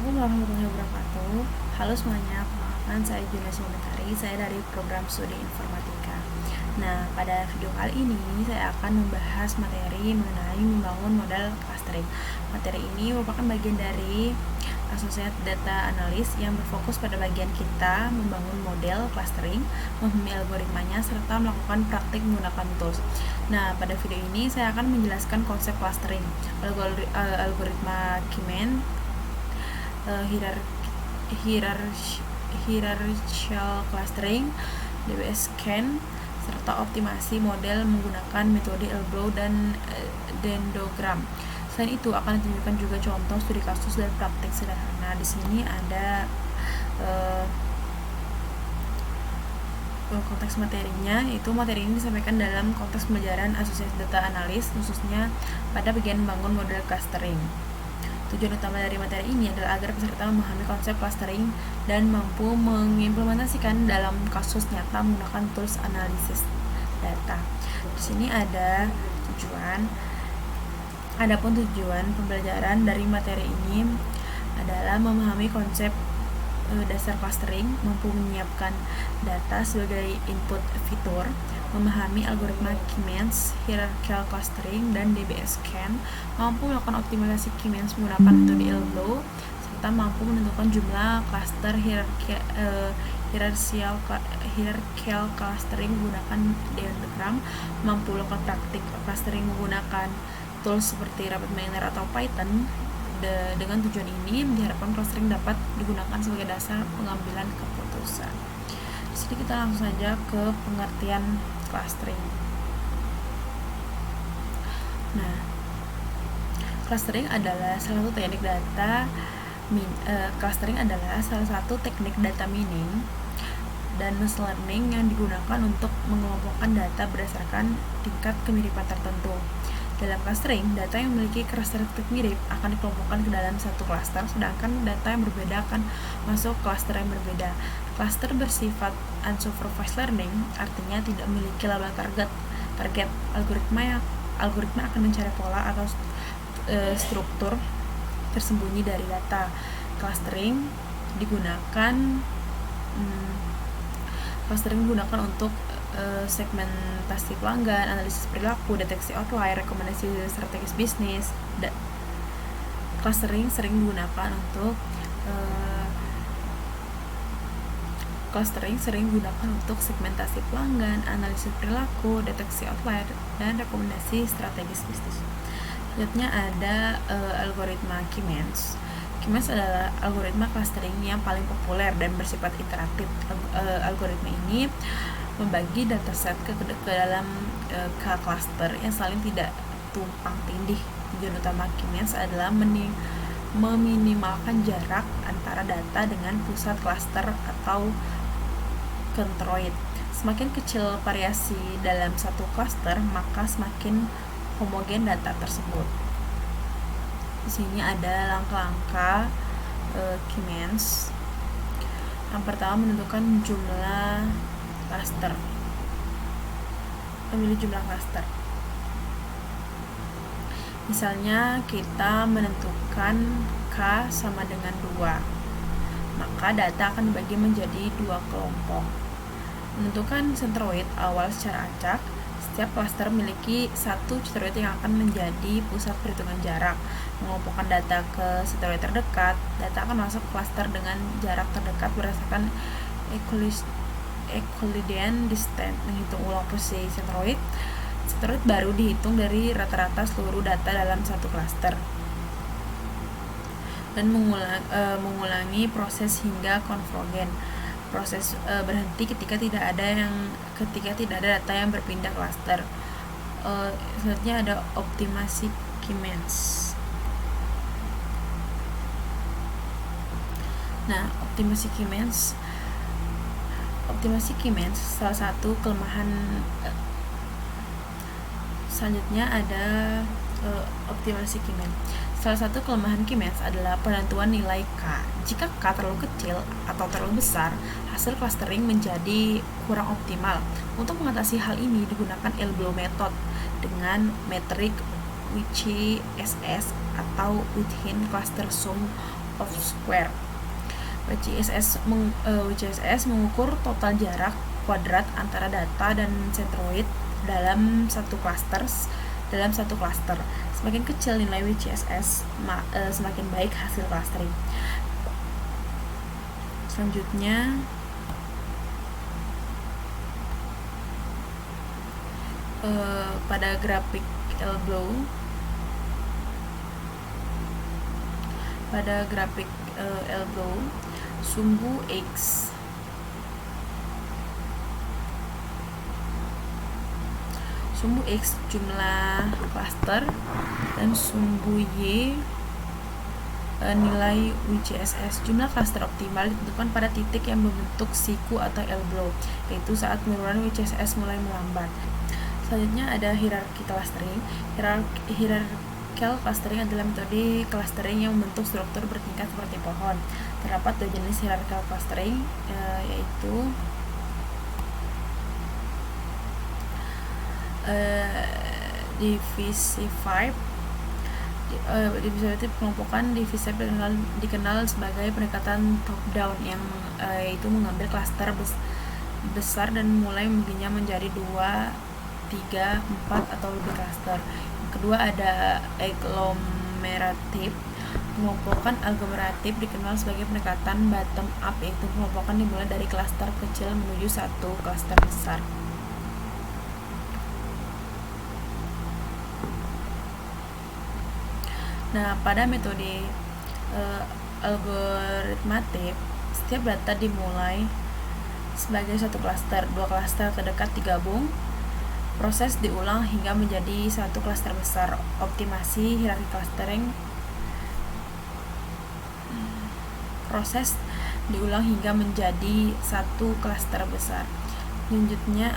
Assalamualaikum warahmatullahi wabarakatuh. Halo semuanya, perkenalkan saya Julia Simentari, saya dari program studi informatika. Nah, pada video kali ini saya akan membahas materi mengenai membangun model clustering. Materi ini merupakan bagian dari Associate Data Analyst yang berfokus pada bagian kita membangun model clustering, memahami algoritmanya, serta melakukan praktik menggunakan tools. Nah, pada video ini saya akan menjelaskan konsep clustering, algoritma Keyman, hierarchical clustering, DBS scan, serta optimasi model menggunakan metode Elbow dan dendrogram. Selain itu akan ditunjukkan juga contoh studi kasus dan praktik sederhana. Di sini ada konteks materinya, itu materi ini disampaikan dalam konteks pembelajaran Associate Data Analyst, khususnya pada bagian membangun model clustering. Tujuan utama dari materi ini adalah agar peserta memahami konsep clustering dan mampu mengimplementasikan dalam kasus nyata menggunakan tools analisis data. Di sini ada tujuan. Adapun tujuan pembelajaran dari materi ini adalah memahami konsep dasar clustering, mampu menyiapkan data sebagai input fitur, memahami algoritma Keynes, hierarchical clustering, dan DBS scan, mampu melakukan optimalisasi Keynes menggunakan metode Elbow, serta mampu menentukan jumlah cluster hierarchical clustering menggunakan dendrogram, mampu melakukan praktik clustering menggunakan tools seperti RapidMiner atau Python. Dengan tujuan ini diharapkan clustering dapat digunakan sebagai dasar pengambilan keputusan. Di sini kita langsung saja ke pengertian clustering. Nah, clustering adalah salah satu teknik data mining dan machine learning yang digunakan untuk mengelompokkan data berdasarkan tingkat kemiripan tertentu. Dalam clustering, data yang memiliki karakteristik mirip akan dikelompokkan ke dalam satu klaster, sedangkan data yang berbeda akan masuk klaster yang berbeda. Klaster bersifat unsupervised learning, artinya tidak memiliki label target. Algoritma akan mencari pola atau struktur tersembunyi dari data. Clustering digunakan untuk segmentasi pelanggan, analisis perilaku, deteksi outlier, rekomendasi strategis bisnis. Clustering sering digunakan untuk segmentasi pelanggan, analisis perilaku, deteksi outlier, dan rekomendasi strategis bisnis. Selanjutnya ada algoritma Keynes. Keynes adalah algoritma clustering yang paling populer dan bersifat iteratif. Algoritma ini membagi dataset ke dalam cluster yang saling tidak tumpang tindih. Tujuan utama Keynes adalah meminimalkan jarak antara data dengan pusat cluster atau centroid. Semakin kecil variasi dalam satu cluster, maka semakin homogen data tersebut. Di sini ada langkah-langkah Keynes. Yang pertama, menentukan jumlah cluster. Memilih jumlah cluster. Misalnya kita menentukan K sama dengan 2, maka data akan dibagi menjadi 2 kelompok. Menentukan centroid awal secara acak. Setiap cluster memiliki satu centroid yang akan menjadi pusat perhitungan jarak. Mengelompokkan data ke centroid terdekat, data akan masuk cluster dengan jarak terdekat berdasarkan Euclidean distance. Menghitung ulang posisi centroid baru dihitung dari rata-rata seluruh data dalam satu cluster dan mengulangi proses hingga konvergen. Proses berhenti ketika tidak ada data yang berpindah cluster. Selanjutnya ada optimasi Keynes. Nah, optimasi Keynes salah satu kelemahan. Selanjutnya ada optimasi Keynes. Salah satu kelemahan Keynes adalah penentuan nilai K. Jika K terlalu kecil atau terlalu besar, hasil clustering menjadi kurang optimal. Untuk mengatasi hal ini digunakan Elbow method dengan metrik WCSS atau Within Cluster Sum of square. WCSS mengukur total jarak kuadrat antara data dan centroid dalam satu klaster. Semakin kecil nilai WCSS, semakin baik hasil clustering. Selanjutnya pada grafik elbow, sumbu X jumlah klaster dan sumbu Y nilai WCSS. Jumlah klaster optimal ditentukan pada titik yang membentuk siku atau elbow, yaitu saat penurunan WCSS mulai melambat. Selanjutnya ada hierarki clustering. Hierarchical clustering adalah metode clustering yang membentuk struktur bertingkat seperti pohon. Terdapat dua jenis hierarchical clustering, yaitu divisive pengelompokan. Divisive dikenal sebagai pendekatan top down, yang yaitu mengambil klaster besar dan mulai membaginya menjadi 2, 3, 4 atau lebih klaster. Yang kedua ada agglomerative. Pengelompokan aglomeratif dikenal sebagai pendekatan bottom up, yaitu pengelompokan dimulai dari klaster kecil menuju satu klaster besar. Nah, pada metode algoritmatif, setiap data dimulai sebagai satu klaster. Dua klaster terdekat digabung. Proses diulang hingga menjadi satu klaster besar. Optimasi hierarki clustering. Proses diulang hingga menjadi satu klaster besar. Selanjutnya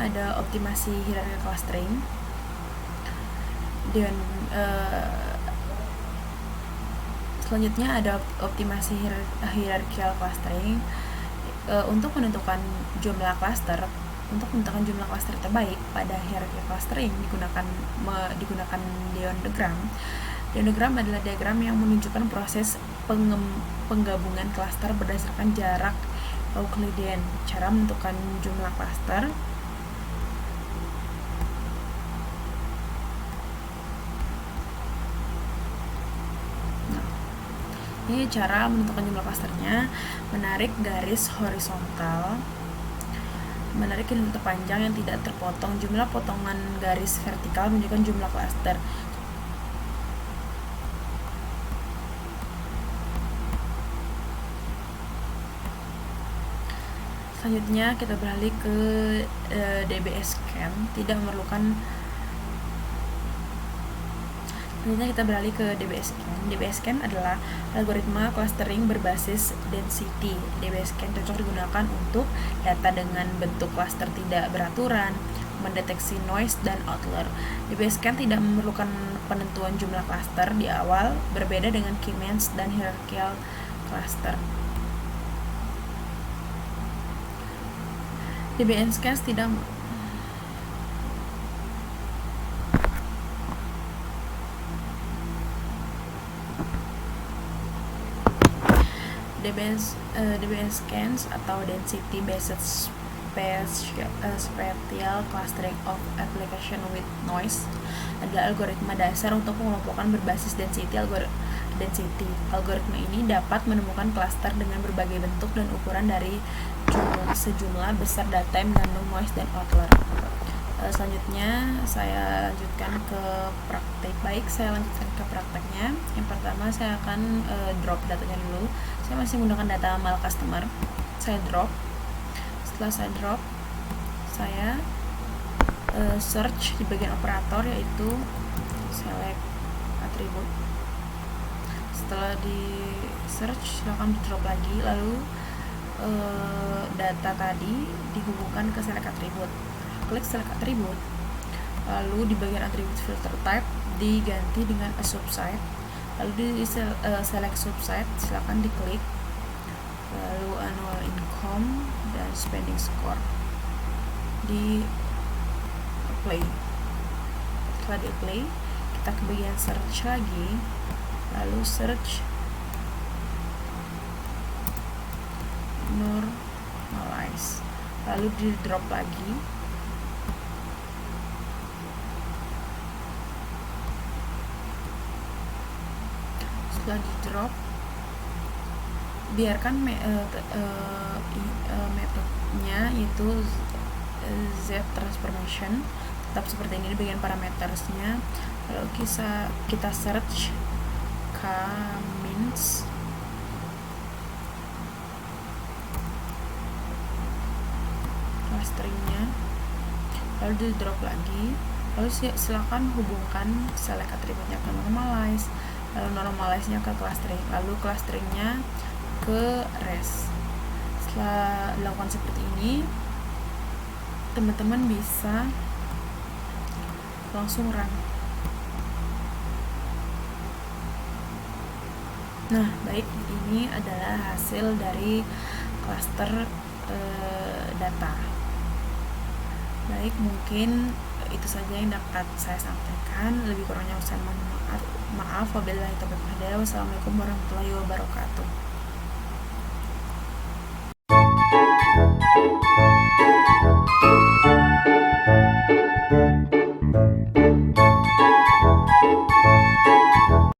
ada optimasi hierarki clustering. Dan selanjutnya ada optimasi hierarchical clustering. Untuk menentukan jumlah klaster terbaik pada hierarki clustering digunakan diagram. Diagram adalah diagram yang menunjukkan proses penggabungan klaster berdasarkan jarak Euclidean. Cara menentukan jumlah klaster. Ini cara menentukan jumlah klasternya: menarik garis horizontal, menarik garis terpanjang yang tidak terpotong. Jumlah potongan garis vertikal menunjukkan jumlah klaster. Selanjutnya kita beralih ke DBSCAN. DBSCAN adalah algoritma clustering berbasis density. DBSCAN cocok digunakan untuk data dengan bentuk klaster tidak beraturan, mendeteksi noise dan outlier. DBSCAN tidak memerlukan penentuan jumlah klaster di awal, berbeda dengan K-means dan hierarchical cluster. DBSCAN tidak DBSCAN atau Density Based Spatial Clustering of Application with Noise adalah algoritma dasar untuk pengelompokan berbasis density. Algoritma ini dapat menemukan klaster dengan berbagai bentuk dan ukuran dari sejumlah besar data yang mengandung noise dan outlier. Selanjutnya saya lanjutkan ke prakteknya. Yang pertama saya akan drop datanya dulu. Saya masih menggunakan data mal customer. Saya drop. Setelah saya drop, saya search di bagian operator, yaitu select attribute. Setelah di search, silakan di drop lagi, lalu data tadi dihubungkan ke select attribute. Klik select attribute, lalu di bagian attribute filter type diganti dengan a subset, Lalu di select subset, silakan diklik, lalu annual income dan spending score, di apply. Setelah di apply, kita ke bagian search lagi, lalu search normalize, lalu di drop lagi. Setelah di drop, biarkan metodenya itu Z transformation tetap seperti ini di bagian parametersnya. Lalu kita search K-means, clusteringnya, lalu di drop lagi. Lalu silakan hubungkan select atributnya ke normalize, lalu normalize nya ke clustering, lalu clusteringnya ke rest. Setelah dilakukan seperti ini, teman-teman bisa langsung run. Nah, baik, ini adalah hasil dari cluster data. Baik, mungkin itu saja yang dapat saya sampaikan. Lebih kurangnya saya mohon maaf. Wabillahi taufiq wal hidayah. Wassalamualaikum warahmatullahi wabarakatuh.